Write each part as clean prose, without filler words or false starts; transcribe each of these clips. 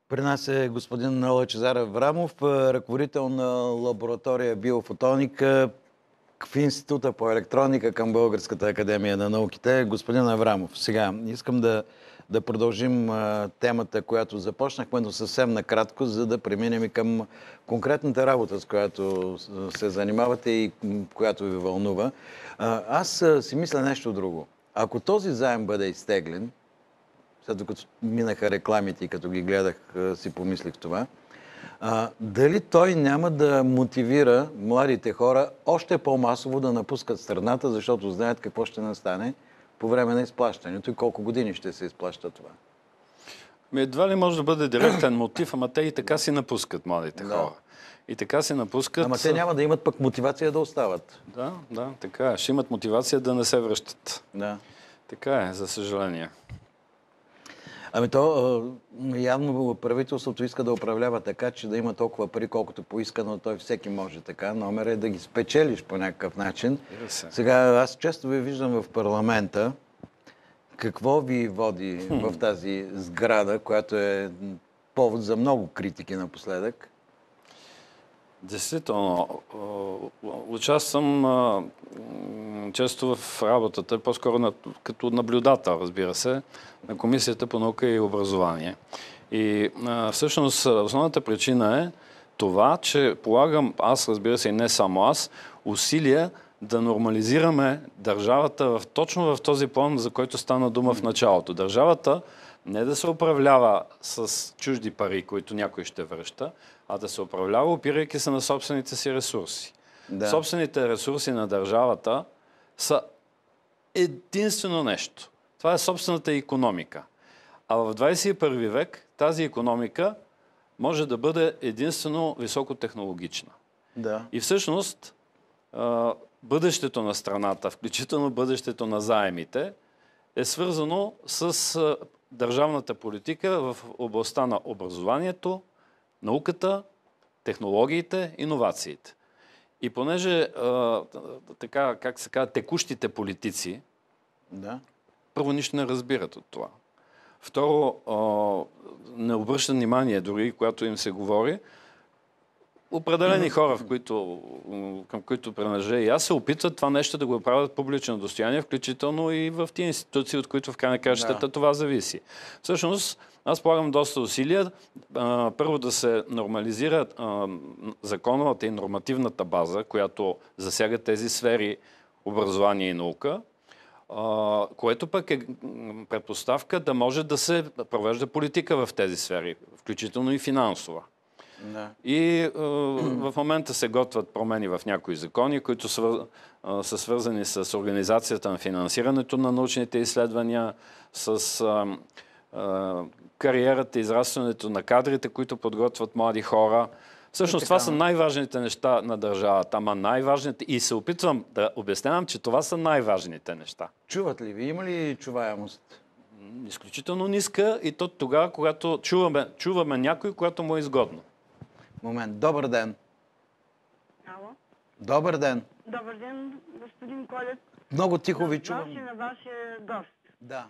При нас е господин Лъчезар Аврамов, ръководител на лаборатория биофотоника в Института по електроника към Българската академия на науките. Господин Аврамов, сега искам да продължим темата, която започнахме, но съвсем накратко, за да преминем и към конкретната работа, с която се занимавате и която ви вълнува. Аз си мисля нещо друго. Ако този заем бъде изтеглен, след докато минаха рекламите и като ги гледах, си помислих това, дали той няма да мотивира младите хора още по-масово да напускат страната, защото знаят какво ще настане по време на изплащането и колко години ще се изплаща това? Едва ли може да бъде директен мотив, ама те и така си напускат младите хора. И така си напускат. Ама те няма да имат пък мотивация да остават. Да, така е. Ще имат мотивация да не се връщат. Да. Така е, за съжаление. Ами то явно правителството иска да управлява така, че да има толкова пари, колкото поиска, но той всеки може така. Номер е да ги спечелиш по някакъв начин. Сега аз често ви виждам в парламента. Какво ви води в тази сграда, която е повод за много критики напоследък? Действително, участвам често в работата, по-скоро като наблюдател, разбира се, на Комисията по наука и образование. И всъщност основната причина е това, че полагам аз, разбира се, и не само аз, усилия да нормализираме държавата точно в този план, за който стана дума в началото. Държавата не да се управлява с чужди пари, които някой ще връща, а да се управлява, опирайки се на собствените си ресурси. Да. Собствените ресурси на държавата са единствено нещо. Това е собствената икономика. А в 21 век тази икономика може да бъде единствено високотехнологична. Да. И всъщност бъдещето на страната, включително бъдещето на заемите, е свързано с държавната политика в областта на образованието, науката, технологиите, иновациите. И понеже така, как се казва, текущите политици, първо нищо не разбират от това. Второ, не обръщат внимание, дори когато им се говори, определени хора, към които принадлежа и аз, се опитват това нещо да го правят публично достояние, включително и в тези институции, от които в край на краищата това зависи. Всъщност, аз полагам доста усилия. Първо да се нормализира законовата и нормативната база, която засяга тези сфери образование и наука, което пък е предпоставка да може да се провежда политика в тези сфери, включително и финансова. Да. И в момента се готвят промени в някои закони, които са свързани с организацията на финансирането на научните изследвания, с кариерата, израстването на кадрите, които подготвят млади хора. Всъщност това са най-важните неща на държавата, ама най-важните, и се опитвам да обяснявам, че това са най-важните неща. Чуват ли ви? Има ли чуваемост? Изключително ниска, и то тогава, когато чуваме някой, когато му е изгодно. Момент. Добър ден. Ало? Добър ден. Добър ден, господин Колев. Много тихо ви чувам. На вашия гост. Да.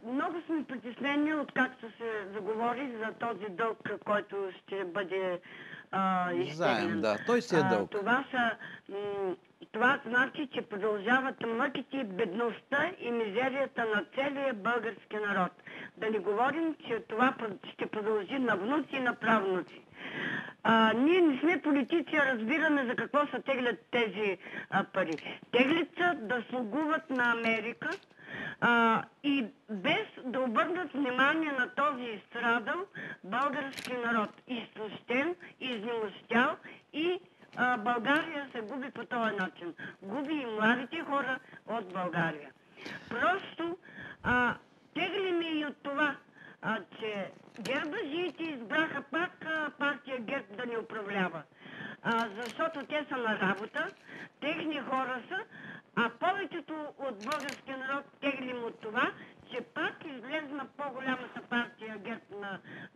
Много сме притеснени, откакто се заговори за този дълг, който ще бъде изтеглен. Заем, да. Той си е дълг. Това значи, че продължават мъките, бедността и мизерията на целия български народ. Да не говорим, че това ще продължи на внуци и на правнуци. Ние не сме политици, а разбираме за какво се теглят тези пари. Теглят се да слугуват на Америка и без да обърнат внимание на този изстрадал български народ. Изтощен, изнемощял и България се губи по този начин. Губи и младите хора от България. Просто теглиме и от това, че гербажиите избраха пак партия ГЕРБ да ни управлява. Защото те са на работа, техни хора са, а повечето от българския народ теглим от това, че пак излезна по-голямата партия ГЕРБ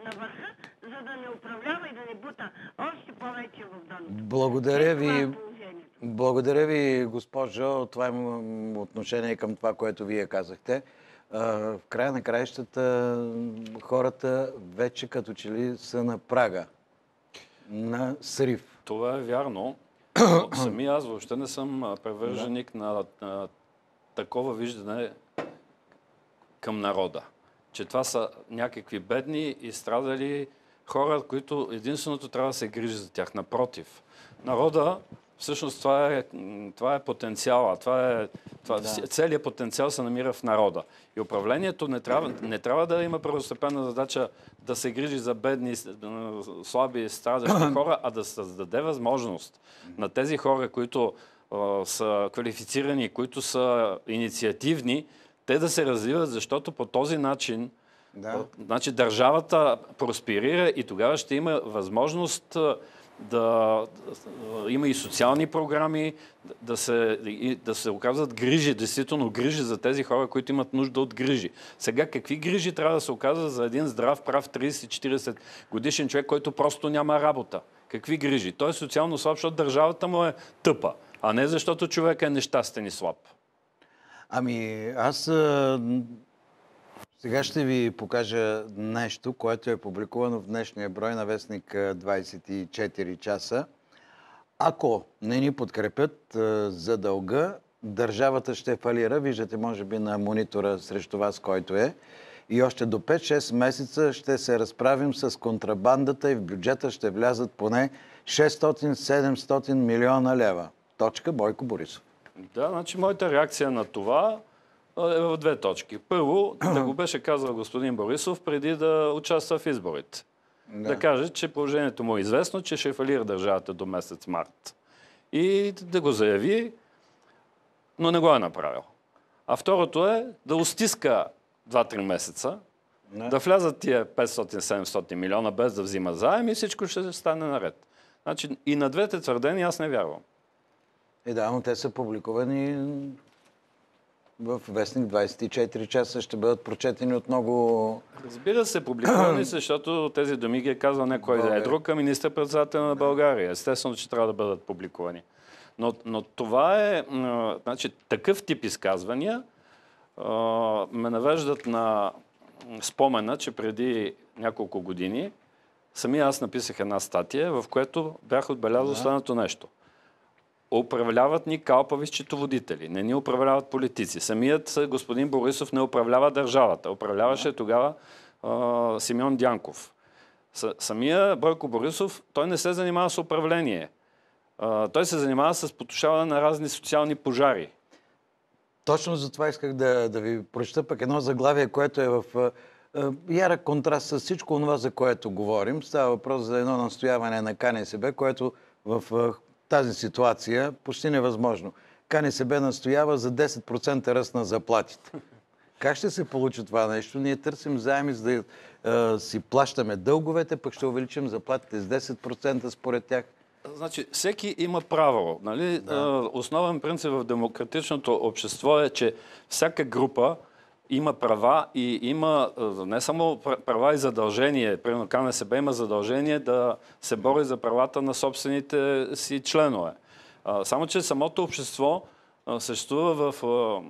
на върха, за да не управлява и да не бута още повече в дъното. Благодаря ви, госпожо. Това имам отношение към това, което вие казахте. В края на краищата хората вече като че ли са на прага на срив. Това е вярно. Но сами аз въобще не съм привърженик на такова виждане към народа. Че това са някакви бедни и страдали хора, които единственото трябва да се грижи за тях. Напротив, народа, всъщност това е потенциала. Целият потенциал се намира в народа. И управлението не трябва да има първостепенна задача да се грижи за бедни, слаби и страдащи хора, а да създаде възможност на тези хора, които са квалифицирани, които са инициативни, те да се развиват, защото по този начин значи, държавата просперира и тогава ще има възможност да има и социални програми, да се оказват грижи, действително грижи за тези хора, които имат нужда от грижи. Сега какви грижи трябва да се оказва за един здрав, прав 30-40 годишен човек, който просто няма работа? Какви грижи? Той е социално слаб, защото държавата му е тъпа, а не защото човек е нещастен и слаб. Ами аз сега ще ви покажа нещо, което е публикувано в днешния брой на вестник 24 часа. Ако не ни подкрепят за дълга, държавата ще фалира. Виждате, може би, на монитора срещу вас, който е. И още до 5-6 месеца ще се разправим с контрабандата и в бюджета ще влязат поне 600-700 милиона лева. Точка Бойко Борисов. Да, значи моята реакция на това е в две точки. Първо, да го беше казал господин Борисов преди да участва в изборите. Да каже, че положението му е известно, че ще фалира държавата до месец март. И да го заяви, но не го е направил. А второто е да устиска 2-3 месеца, да влязат тия 500-700 милиона без да взима заем и всичко ще стане наред. Значи и на двете твърдения аз не вярвам. Да, но те са публикувани в вестник 24 часа, ще бъдат прочетени от много... Разбира се, публикувани, защото тези думи ги е казал някой да е друг, а министър-председател на България. Естествено, че трябва да бъдат публикувани. Но това е... Значи, такъв тип изказвания ме навеждат на спомена, че преди няколко години сами аз написах една статия, в която бях отбелязал следното нещо. Управляват ни калпави счетоводители, не ни управляват политици. Самият господин Борисов не управлява държавата. Управляваше тогава Симеон Дянков. Самия Бойко Борисов, той не се занимава с управление. Той се занимава с потушаване на разни социални пожари. Точно за това исках да ви прочета пък едно заглавие, което е в ярък контраст с всичко това, за което говорим. Става въпрос за едно настояване на КНСБ, което в тази ситуация почти невъзможно. КНСБ настоява за 10% ръст на заплатите. Как ще се получи това нещо? Ние търсим заеми, за да си плащаме дълговете, пък ще увеличим заплатите с 10% според тях. Значи, всеки има право. Нали? Да. Основен принцип в демократичното общество е, че всяка група има права и има не само права и задължения. Примерно КНСБ има задължение да се бори за правата на собствените си членове. Само че самото общество съществува в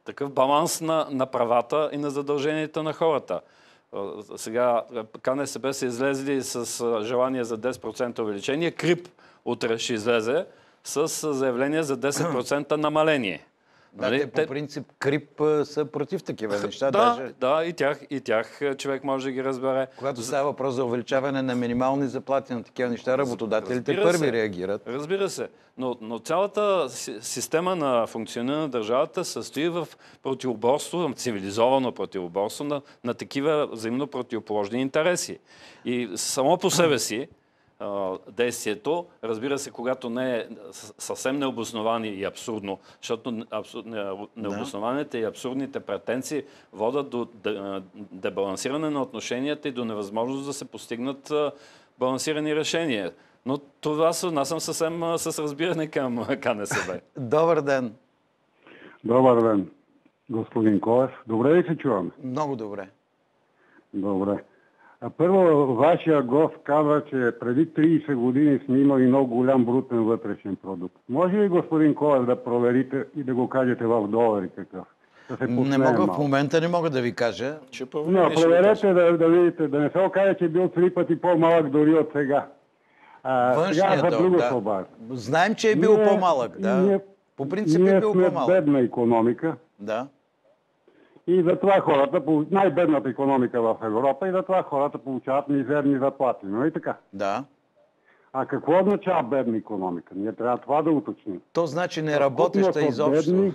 такъв баланс на правата и на задълженията на хората. Сега КНСБ са излезли с желание за 10% увеличение. КРИП утре ще излезе с заявление за 10% намаление. Да, нали? по принцип КРИП са против такива неща. Да, и тях човек може да ги разбере. Когато става въпрос за увеличаване на минимални заплати на такива неща, работодателите първи реагират. Разбира се. Но цялата система на функциониране на държавата състои в противоборство, цивилизовано противоборство на такива взаимно противоположни интереси. И само по себе си действието, разбира се, когато не е съвсем необосновани и абсурдно, защото необоснованите и абсурдните претенции водят до дебалансиране на отношенията и до невъзможност да се постигнат балансирани решения. Но това се отнасям съвсем с разбиране към КНСБ. Добър ден! Добър ден, господин Колев. Добре ли се чуваме? Много добре. Добре. Първо, вашия гост каза, че преди 30 години сме имали много голям брутен вътрешен продукт. Може ли, господин Колев, да проверите и да го кажете в долари какъв? Да се Не посмеем мога, в малко. момента не мога да ви кажа. Ще Но проверим и ще ви проверете кажем. да видите, да не се окаже, че е бил 3 пъти по-малък дори от сега. Сега Външният за дълг, друго да. се обажда. Знаем, че е бил по-малък, да. Ние, По принцип е ние бил сме по-малък. бедна икономика Да. и затова хората, най-бедната икономика в Европа, и затова хората получават мизерни заплати. Но и така. Да. А какво означава бедна икономика? Ние трябва това да уточним. То значи не работеща Съвкупност от изобщо. бедни-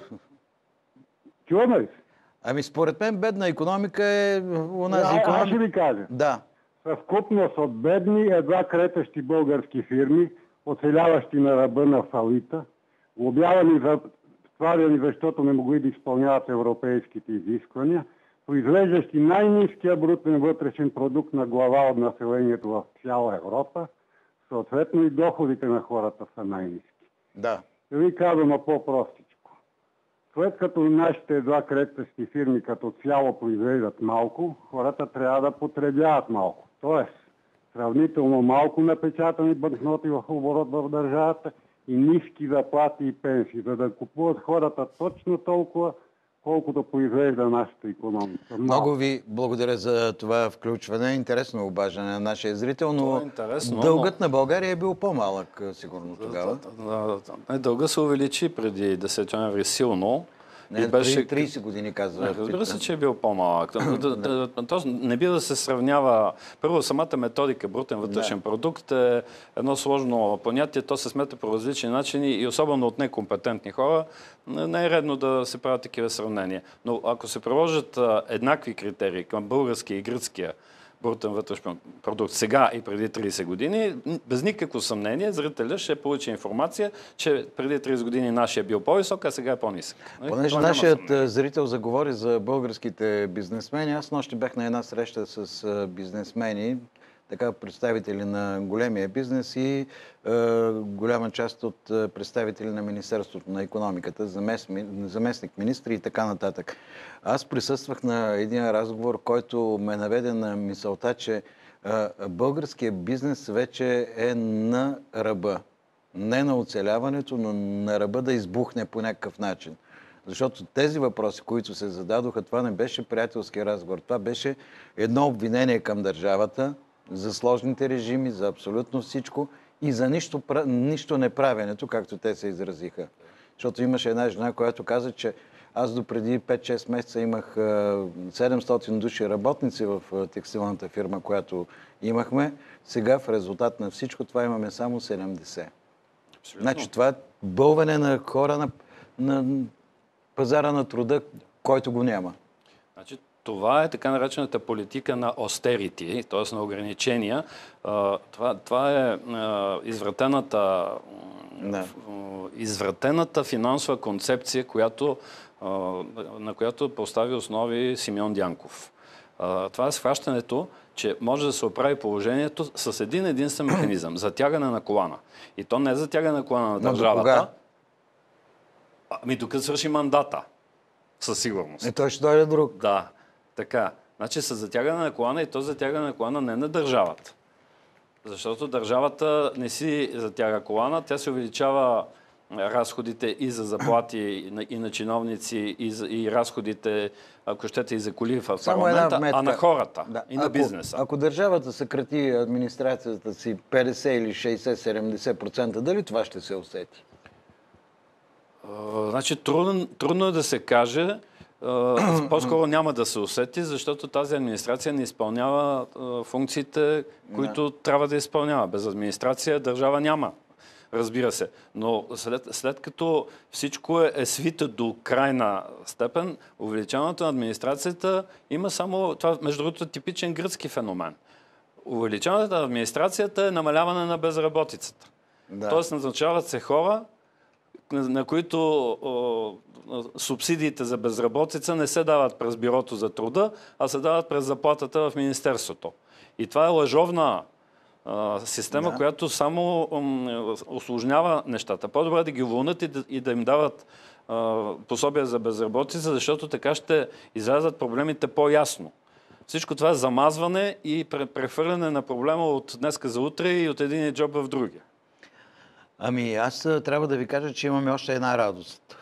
Чуваме ли се? Ами според мен бедна икономика е онази Аз ще икономика. ви кажа. Да. Съвкупност от бедни, едва кретещи български фирми, оцеляващи на ръба на фалита, глобявани за стваряни, защото не могли да изпълняват европейските изисквания, произвеждащи най-ниския брутен вътрешен продукт на глава от населението в цяла Европа, съответно и доходите на хората са най-ниски. Да. Да ви казвам по-простичко. След като нашите едва кретещи фирми като цяло произвеждат малко, хората трябва да потребяват малко. Тоест, сравнително малко напечатани банкноти в оборот в държавата и ниски заплати и пенсии, за да купуват хората точно толкова, колкото произвежда нашата икономика. Много ви благодаря за това включване. Интересно обаждане на нашия зрител, но Това е интересно, дългът на България е бил по-малък, сигурно тогава. Дълга се увеличи преди 10 ноември силно. Не, преди 30 години, казва. Разбира се, че е бил по-малък. Не бива да се сравнява. Първо, самата методика, брутен вътрешен продукт е едно сложно понятие. То се смята по различни начини и особено от некомпетентни хора. Не е редно да се правят такива сравнения. Но ако се приложат еднакви критерии към българския и гръцкия брутен вътрешен продукт сега и преди 30 години, без никакво съмнение, зрителя ще получи информация, че преди 30 години нашия е бил по-висок, а сега е по-нисък. Понеже нашият зрител заговори за българските бизнесмени, аз нощи бях на една среща с бизнесмени, така представители на големия бизнес и голяма част от представители на Министерството на икономиката, заместник министри и така нататък. Аз присъствах на един разговор, който ме наведе на мисълта, че българският бизнес вече е на ръба. Не на оцеляването, но на ръба да избухне по някакъв начин. Защото тези въпроси, които се зададоха, това не беше приятелски разговор. Това беше едно обвинение към държавата за сложните режими, за абсолютно всичко и за нищо неправенето, както те се изразиха. Защото имаше една жена, която каза, че аз до преди 5-6 месеца имах 700 души работници в текстилната фирма, която имахме. Сега в резултат на всичко това имаме само 70. Значи това е бълване на хора на пазара на труда, който го няма. Значи, това е така наречената политика на austerity, т.е. на ограничения. Това е извратената финансова концепция, на която постави основи Симеон Дянков. Това е схващането, че може да се оправи положението с един единствен механизъм – затягане на колана. И то не е затягане на колана на държавата, ами докато свърши мандата, със сигурност. Той ще дойде друг. Да, така. Значи с затягане на колана и то затягане на колана не на държавата. Защото държавата не си затяга колана, тя се увеличава разходите и за заплати и на чиновници, и разходите, ако щете, и за коли в парламента, а на хората и на бизнеса. Ако държавата съкрати администрацията си 50 или 60-70%, дали това ще се усети? Значи трудно е да се каже. По-скоро няма да се усети, защото тази администрация не изпълнява функциите, които трябва да изпълнява. Без администрация държава няма. Разбира се. Но след като всичко е свито до крайна степен, увеличаването на администрацията има само... Това, между другото, типичен гръцки феномен. Увеличаването на администрацията е намаляване на безработицата. Да. Тоест назначават се хора, на които субсидиите за безработица не се дават през бюрото за труда, а се дават през заплатата в Министерството. И това е лъжовна система, която само усложнява нещата. По-добре да ги уволнят и да им дават пособия за безработица, защото така ще излязат проблемите по-ясно. Всичко това е замазване и прехвърляне на проблема от днеска за утре и от един джоб в другия. Ами аз трябва да ви кажа, че имаме още една радост.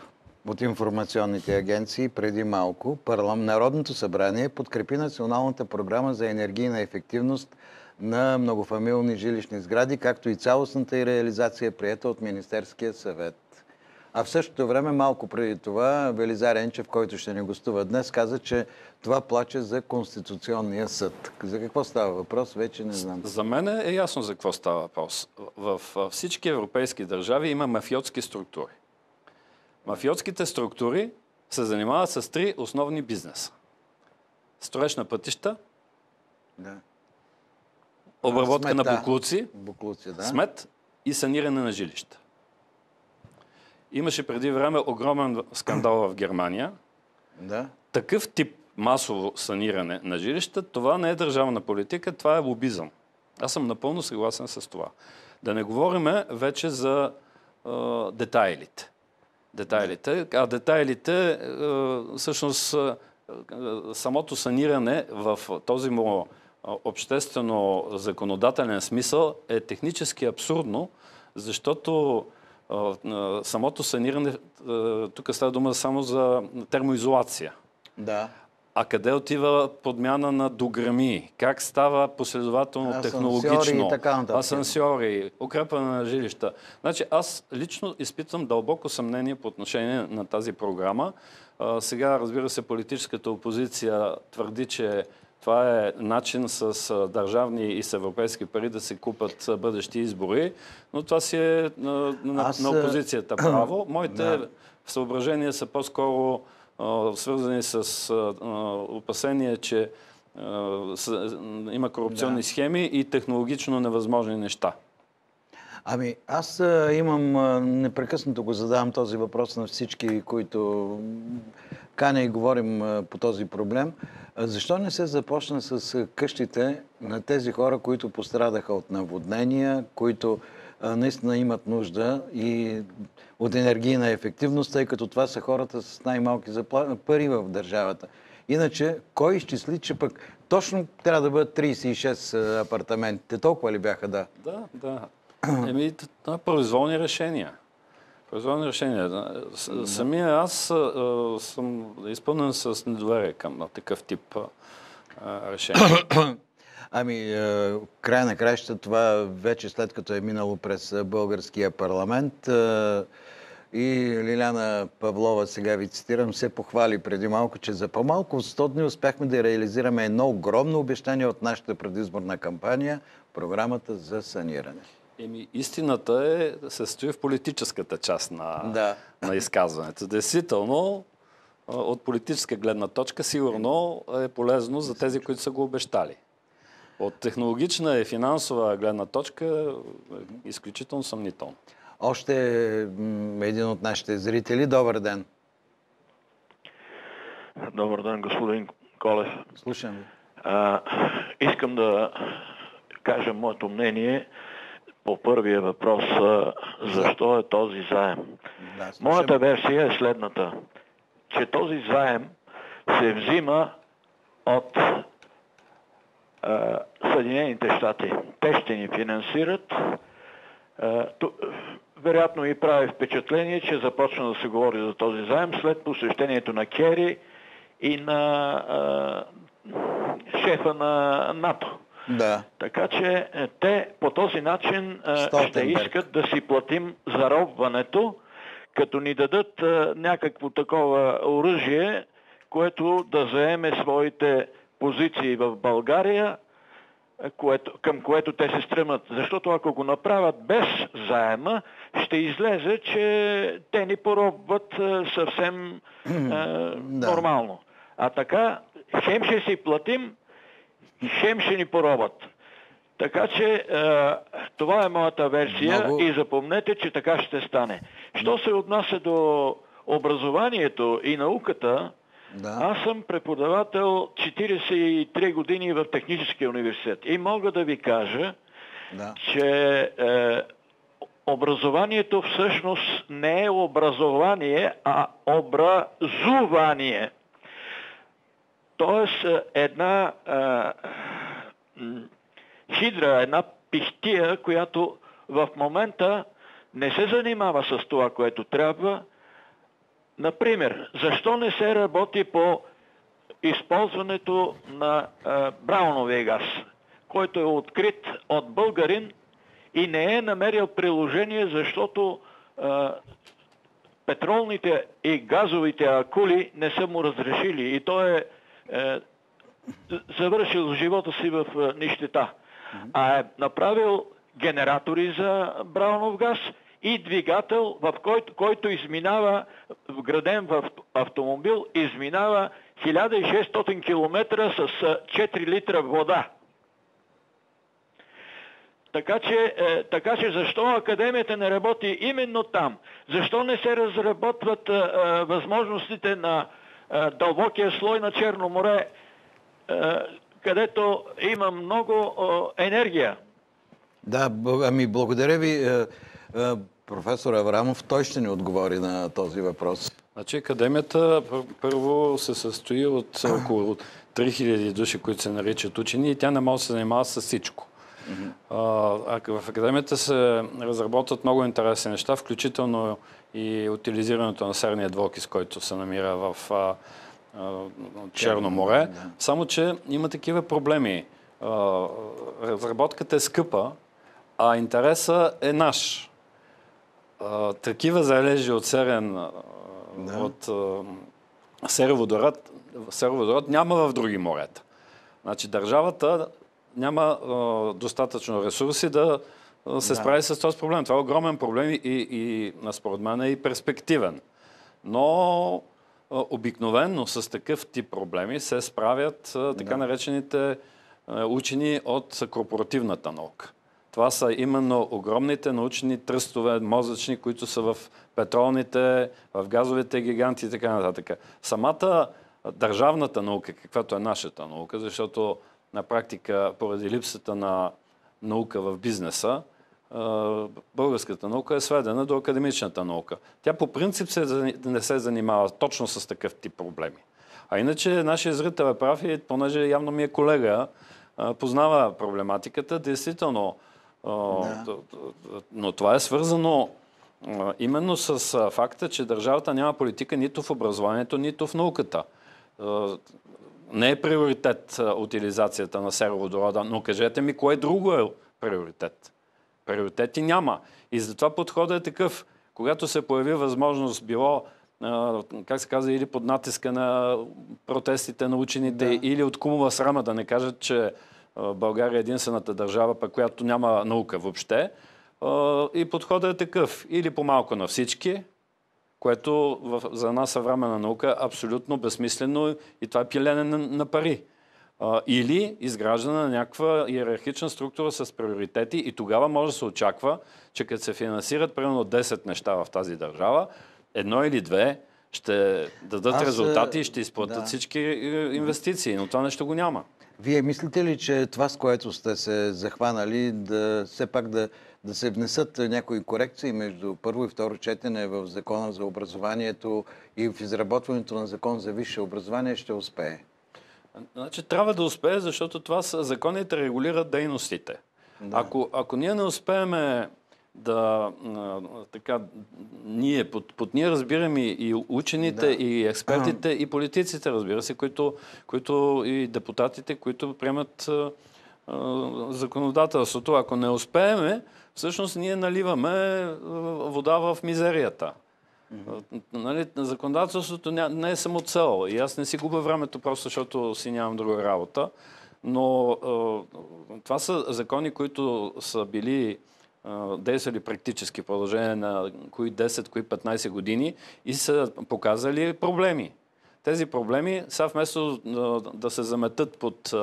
от информационните агенции преди малко. Народното събрание подкрепи Националната програма за енергийна ефективност на многофамилни жилищни сгради, както и цялостната й реализация, приета от Министерския съвет. А в същото време, малко преди това, Велизар Енчев, който ще ни гостува днес, каза, че това плаче за Конституционния съд. За какво става въпрос, вече не знам. За мен е ясно за какво става въпрос. В всички европейски държави има мафиотски структури. Мафиотските структури се занимават с 3 основни бизнеса. Строеж на пътища, обработка на боклуци, смет и саниране на жилища. Имаше преди време огромен скандал в Германия. Такъв тип масово саниране на жилища, това не е държавна политика, това е лобизъм. Аз съм напълно съгласен с това. Да не говорим вече за детайлите. А детайлите, всъщност, самото саниране в този му обществено законодателен смисъл е технически абсурдно, защото самото саниране, тук става дума само за термоизолация. Да. А къде отива подмяна на дограми? Как става последователно технологично? Асансьори, укрепване на жилища. Значи аз лично изпитвам дълбоко съмнение по отношение на тази програма. Сега, разбира се, политическата опозиция твърди, че това е начин с държавни и с европейски пари да се купат бъдещи избори, но това си е на опозицията право. Моите съображения са по-скоро свързани с опасение, че има корупционни схеми и технологично невъзможни неща. Ами, аз имам, непрекъснато го задавам този въпрос на всички, които каня и говорим по този проблем. Защо не се започна с къщите на тези хора, които пострадаха от наводнения, които наистина имат нужда и от енергийна ефективност, тъй като това са хората с най-малки пари в държавата. Иначе, кой изчисли, че пък точно трябва да бъдат 36 апартаментите? Толкова ли бяха, да? Да. Произволни решения. Самия аз съм изпълнен с недоверие към такъв тип решения. Ами, край на краища, това вече след като е минало през българския парламент и Лиляна Павлова, сега ви цитирам, се похвали преди малко, че за по-малко от 100 дни успяхме да реализираме едно огромно обещание от нашата предизборна кампания, програмата за саниране. Истината се стои в политическата част на изказването. Действително, от политическа гледна точка, сигурно е полезно за тези, които са го обещали. От технологична и финансова гледна точка, изключително съмнително. Още един от нашите зрители. Добър ден. Добър ден, господин Колев. Слушам ви. Искам да кажа моето мнение по първия въпрос. Защо е този заем? Моята версия е следната, че този заем се взима от Съединените щати. Те ще ни финансират. Вероятно и прави впечатление, че започна да се говори за този заем след посещението на Кери и на шефа на НАТО. Да. Така че те по този начин ще искат да си платим заробването, като ни дадат някакво такова оръжие, което да заеме своите позиции в България, към което те се стремат. Защото ако го направят без заема, ще излезе, че те ни поробват съвсем нормално. А така, хем ще си платим, хем ще ни поробват. Така че това е моята версия и запомнете, че така ще стане. Що се отнася до образованието и науката, аз съм преподавател 43 години в Техническия университет и мога да ви кажа, че образованието всъщност не е образование, а образувание. Тоест една хидра, една пихтия, която в момента не се занимава с това, което трябва, Например, защо не се работи по използването на брауновия газ, който е открит от българин и не е намерил приложение, защото петролните и газовите акули не са му разрешили и той е завършил живота си в нищета. А е направил генератори за браунов газ и двигател, в който изминава, вграден в автомобил, изминава 1600 км с 4 литра вода. Така че защо академията не работи именно там? Защо не се разработват възможностите на дълбокия слой на Черно море, където има много енергия? Да, ами благодаря ви, професор Аврамов. Той ще ни отговори на този въпрос. Значи академията първо се състои от около 3000 души, които се наричат учени, и тя не може да се занимава с всичко. В академията се разработват много интересни неща, включително и утилизирането на серния двуокис, който се намира в Черно море. Само че има такива проблеми. Разработката е скъпа, а интересът е наш. Такива залежи от серен от сероводород няма в други морета. Значи държавата няма достатъчно ресурси да се справи с този проблем. Това е огромен проблем и според мен е и перспективен. Но обикновено с такъв тип проблеми се справят така наречените учени от корпоративната наука. Това са именно огромните научни тръстове, мозъчни, които са в петролните, в газовите гиганти и така нататък. Самата държавната наука, каквато е нашата наука, защото на практика, поради липсата на наука в бизнеса, българската наука е сведена до академичната наука. Тя по принцип не се занимава точно с такъв тип проблеми. А иначе нашия зрител е прав и понеже явно ми е колега, познава проблематиката, действително. Но това е свързано именно с факта, че държавата няма политика нито в образованието, нито в науката. Не е приоритет утилизацията на сероводорода, но кажете ми, кое друго е приоритет? Приоритети няма. И затова подходът е такъв. Когато се появи възможност, било, как се казва, или под натиска на протестите на учените, или от кумова срама, да не кажат, че България е единствената държава, пък която няма наука въобще. И подходът е такъв. Или по-малко на всички, което за нас съвременна наука е абсолютно безсмислено и това е пилене на пари. Или изграждане на някаква иерархична структура с приоритети и тогава може да се очаква, че като се финансират примерно 10 неща в тази държава, едно или две ще дадат резултати и ще изплатят всички инвестиции, но това нещо го няма. Вие мислите ли, че това, с което сте се захванали, все пак да се внесат някои корекции между първо и второ четене в Закона за образованието и в изработването на Закон за висше образование, ще успее? Значи трябва да успее, защото това са законите регулират дейностите. Да. Ако ние не успеем ние под ние разбираме и учените, и експертите, и политиците, разбира се, които и депутатите, които приемат законодателството. Ако не успеем, всъщност ние наливаме вода в мизерията. Нали, законодателството не е само цел. И аз не си губя времето, просто защото си нямам друга работа. Но това са закони, които са били действали практически в продължение на кои 10, кои 15 години и са показали проблеми. Тези проблеми, сега вместо да се заметат под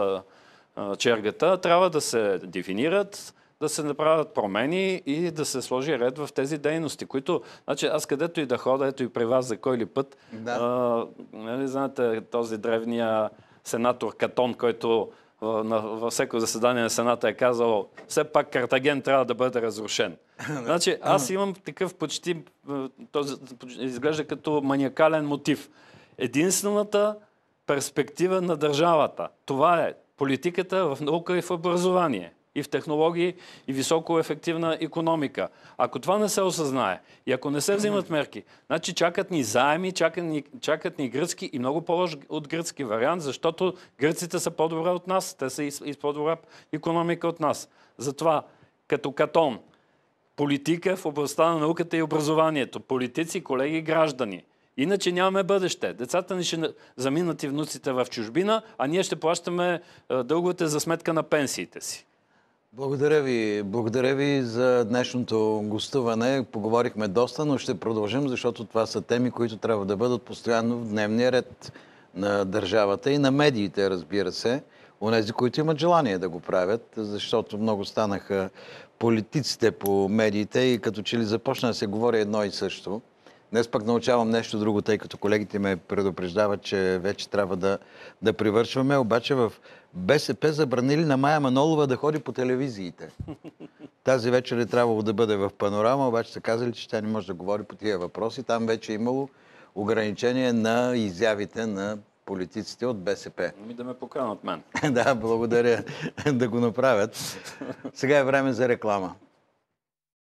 чергата, трябва да се дефинират, да се направят промени и да се сложи ред в тези дейности, които, значи аз където и да хода, ето и при вас за кой ли път, нали, знаете този древния сенатор Катон, който във всеко заседание на Сената е казал, все пак Картаген трябва да бъде разрушен. Значи аз имам такъв почти, този изглежда като маниакален мотив. Единствената перспектива на държавата, това е политиката в наука и в образование. и в технологии, и високо ефективна икономика. Ако това не се осъзнае и ако не се взимат мерки, значи чакат ни заеми, чакат ни гръцки и много по-лош от гръцки вариант, защото гръците са по-добре от нас. Те са и по-добра икономика от нас. Затова, като Катон, политика в областта на науката и образованието, политици, колеги, граждани. Иначе нямаме бъдеще. Децата ни ще заминат и внуците в чужбина, а ние ще плащаме дълговете за сметка на пенсиите си. Благодаря ви за днешното гостуване. Поговорихме доста, но ще продължим, защото това са теми, които трябва да бъдат постоянно в дневния ред на държавата и на медиите, разбира се. Онези, които имат желание да го правят, защото много станаха политиците по медиите и като че ли започна да се говори едно и също. Днес пък научавам нещо друго, тъй като колегите ме предупреждават, че вече трябва да привършваме. Обаче в БСП забранили на Мая Манолова да ходи по телевизиите. Тази вечер е трябвало да бъде в Панорама, обаче са казали, че тя не може да говори по тия въпроси. Там вече е имало ограничение на изявите на политиците от БСП. Да ме поканат мен. Да, благодаря да го направят. Сега е време за реклама.